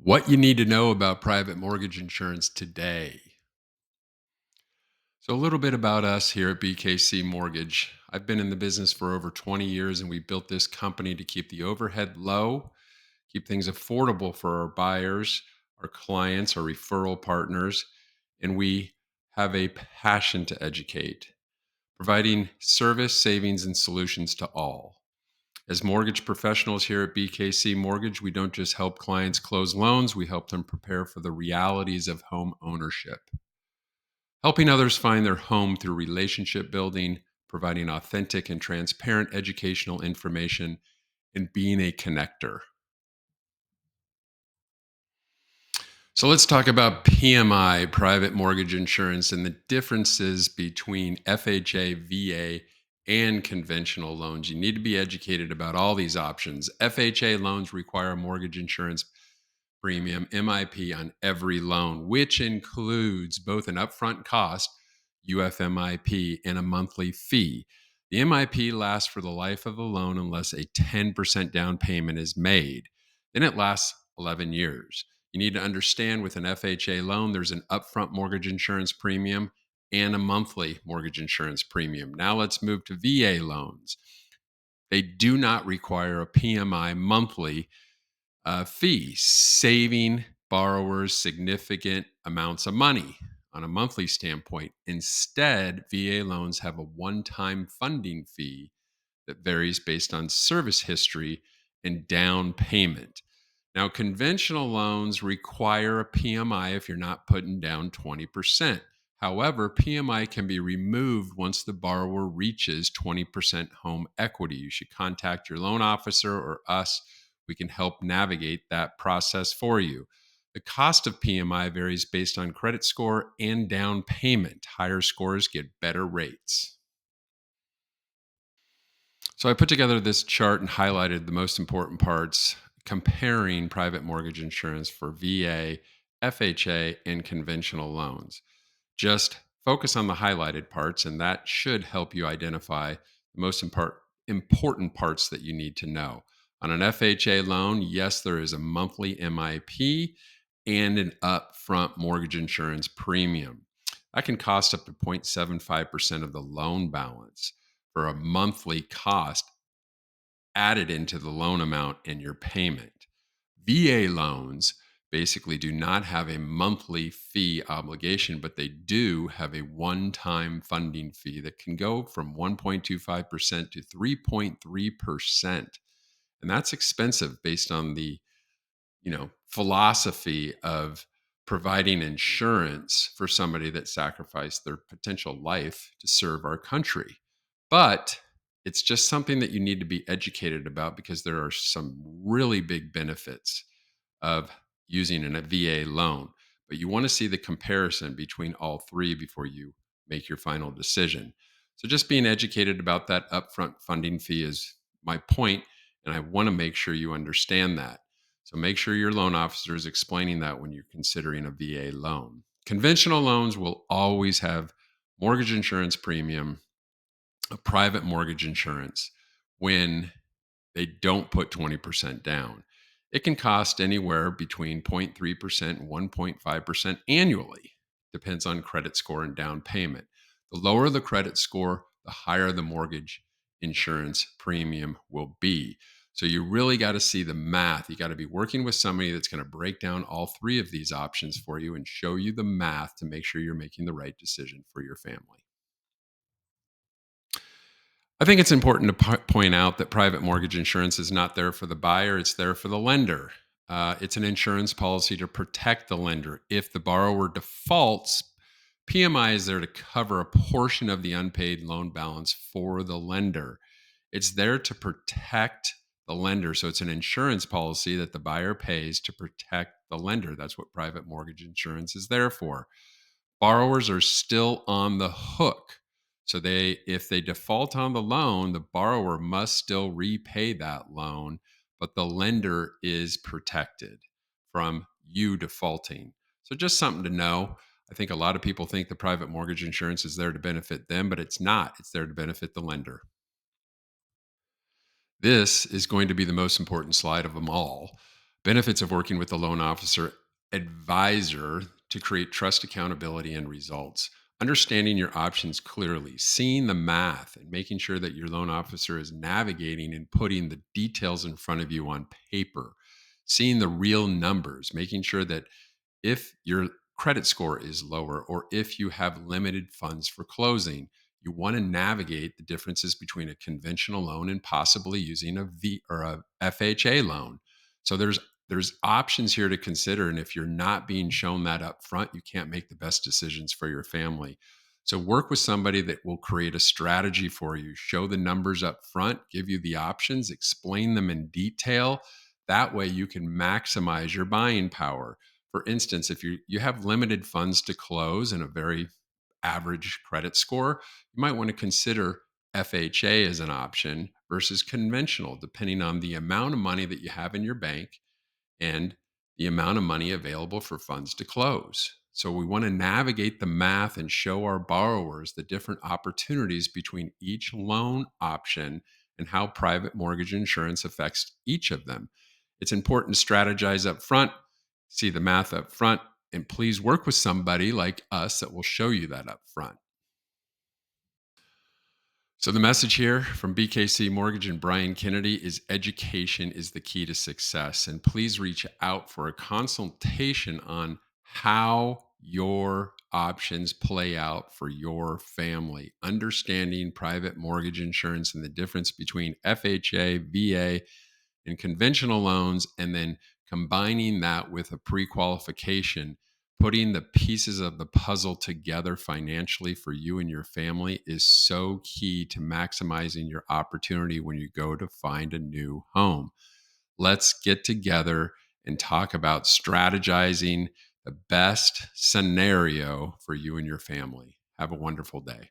What you need to know about private mortgage insurance today. So, a little bit about us here at BKC Mortgage. I've been in the business for over 20 years and we built this company to keep the overhead low, keep things affordable for our buyers, our clients, our referral partners, and we have a passion to educate, providing service, savings, and solutions to all. As mortgage professionals here at BKC Mortgage, we don't just help clients close loans, we help them prepare for the realities of home ownership, helping others find their home through relationship building, providing authentic and transparent educational information, and being a connector. So let's talk about PMI, private mortgage insurance, and the differences between FHA, VA, and conventional loans. You need to be educated about all these options. FHA loans require a mortgage insurance premium, MIP, on every loan, which includes both an upfront cost, UFMIP, and a monthly fee. The MIP lasts for the life of the loan unless a 10% down payment is made. Then it lasts 11 years. You need to understand with an FHA loan, there's an upfront mortgage insurance premium and a monthly mortgage insurance premium. Now let's move to VA loans. They do not require a PMI monthly fee, saving borrowers significant amounts of money on a monthly standpoint. Instead, VA loans have a one time funding fee that varies based on service history and down payment. Now, conventional loans require a PMI if you're not putting down 20%. However, PMI can be removed once the borrower reaches 20% home equity. You should contact your loan officer or us. We can help navigate that process for you. The cost of PMI varies based on credit score and down payment. Higher scores get better rates. So I put together this chart and highlighted the most important parts comparing private mortgage insurance for VA, FHA, and conventional loans. Just focus on the highlighted parts, and that should help you identify the most important parts that you need to know. On an FHA loan, yes, there is a monthly MIP and an upfront mortgage insurance premium. That can cost up to 0.75% of the loan balance for a monthly cost added into the loan amount and your payment. VA loans basically do not have a monthly fee obligation, but they do have a one time funding fee that can go from 1.25% to 3.3%. And that's expensive based on the philosophy of providing insurance for somebody that sacrificed their potential life to serve our country. But it's just something that you need to be educated about because there are some really big benefits of using a VA loan. But you want to see the comparison between all three before you make your final decision. So just being educated about that upfront funding fee is my point, and I want to make sure you understand that. So make sure your loan officer is explaining that when you're considering a VA loan. Conventional loans will always have mortgage insurance premium, a private mortgage insurance when they don't put 20% down. It can cost anywhere between 0.3% and 1.5% annually, depends on credit score and down payment. The lower the credit score, the higher the mortgage insurance premium will be. So you really got to see the math. You got to be working with somebody that's going to break down all three of these options for you and show you the math to make sure you're making the right decision for your family. I think it's important to point out that private mortgage insurance is not there for the buyer, it's there for the lender. It's an insurance policy to protect the lender. If the borrower defaults, PMI is there to cover a portion of the unpaid loan balance for the lender. It's there to protect the lender. So it's an insurance policy that the buyer pays to protect the lender. That's what private mortgage insurance is there for. Borrowers are still on the hook. So if they default on the loan, the borrower must still repay that loan, but the lender is protected from you defaulting. So just something to know. I think a lot of people think the private mortgage insurance is there to benefit them, but it's not. It's there to benefit the lender. This is going to be the most important slide of them all. Benefits of working with a loan officer advisor to create trust, accountability, and results. Understanding your options clearly, seeing the math, and making sure that your loan officer is navigating and putting the details in front of you on paper. Seeing the real numbers, making sure that if your credit score is lower or if you have limited funds for closing, you want to navigate the differences between a conventional loan and possibly using a V or a FHA loan. So there's options here to consider, and if you're not being shown that up front, you can't make the best decisions for your family. So work with somebody that will create a strategy for you, show the numbers up front, give you the options, explain them in detail. That way you can maximize your buying power. For instance, if you have limited funds to close and a very average credit score, you might want to consider FHA as an option versus conventional, depending on the amount of money that you have in your bank and the amount of money available for funds to close. So we want to navigate the math and show our borrowers the different opportunities between each loan option and how private mortgage insurance affects each of them. It's important to strategize up front, see the math up front, and please work with somebody like us that will show you that up front. So, the message here from BKC Mortgage and Brian Kennedy is education is the key to success. And please reach out for a consultation on how your options play out for your family. Understanding private mortgage insurance and the difference between FHA, VA, and conventional loans, and then combining that with a pre qualification, putting the pieces of the puzzle together financially for you and your family is so key to maximizing your opportunity when you go to find a new home. Let's get together and talk about strategizing the best scenario for you and your family. Have a wonderful day.